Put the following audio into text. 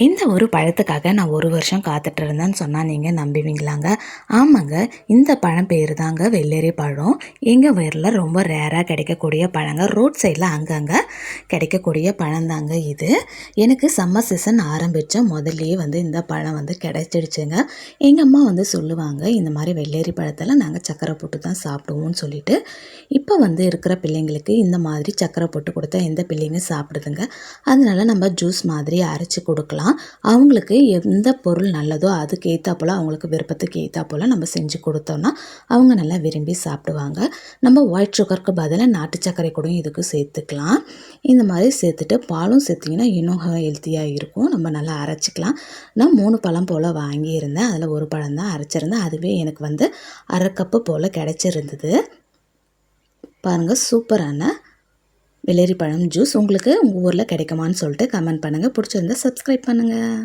இந்த ஒரு பழத்துக்காக நான் ஒரு வருஷம் காத்துட்டு இருந்தேன்னு சொன்னால் நீங்கள் நம்புவீங்களாங்க? ஆமாங்க. இந்த பழம் பேர் தாங்க வெள்ளரி பழம். எங்கள் ஊரில் ரொம்ப ரேராக கிடைக்கக்கூடிய பழங்க. ரோட் சைடில் அங்கங்கே கிடைக்கக்கூடிய பழந்தாங்க இது. எனக்கு சம்மர் சீசன் ஆரம்பித்த முதல்லையே இந்த பழம் கிடைச்சிடுச்சுங்க. எங்கள் அம்மா சொல்லுவாங்க, இந்த மாதிரி வெள்ளரி பழத்தில் நாங்கள் சக்கரை போட்டு தான் சாப்பிடுவோம்னு சொல்லிட்டு. இப்போ இருக்கிற பிள்ளைங்களுக்கு இந்த மாதிரி சக்கரை போட்டு கொடுத்தா எந்த பிள்ளைங்க சாப்பிடுதுங்க? அதனால நம்ம ஜூஸ் மாதிரி அரைச்சி கொடுக்கலாம். அவங்களுக்கு எந்த பொருள் நல்லதோ அதுக்கு ஏற்றாப்போல், அவங்களுக்கு விருப்பத்துக்கு ஏற்றாப்போல் நம்ம செஞ்சு கொடுத்தோம்னா அவங்க நல்லா விரும்பி சாப்பிடுவாங்க. நம்ம ஒயிட் சுகருக்கு பதிலாக நாட்டு சர்க்கரை கூட இதுக்கு சேர்த்துக்கலாம். இந்த மாதிரி சேர்த்துட்டு பாலும் சேர்த்திங்கன்னா இன்னும் ஹெல்த்தியாக இருக்கும். நம்ம நல்லா அரைச்சிக்கலாம். நான் 3 பழம் போல் வாங்கியிருந்தேன். அதில் ஒரு பழம் தான் அரைச்சிருந்தேன். அதுவே எனக்கு 1/2 கப்பு போல் கிடச்சிருந்தது. பாருங்கள், சூப்பரான வெள்ளரி பழம் ஜூஸ். உங்களுக்கு உங்கள் ஊரில் கிடைக்குமான்னு சொல்லிட்டு கமெண்ட் பண்ணுங்கள். பிடிச்சிருந்தா சப்ஸ்கிரைப் பண்ணுங்கள்.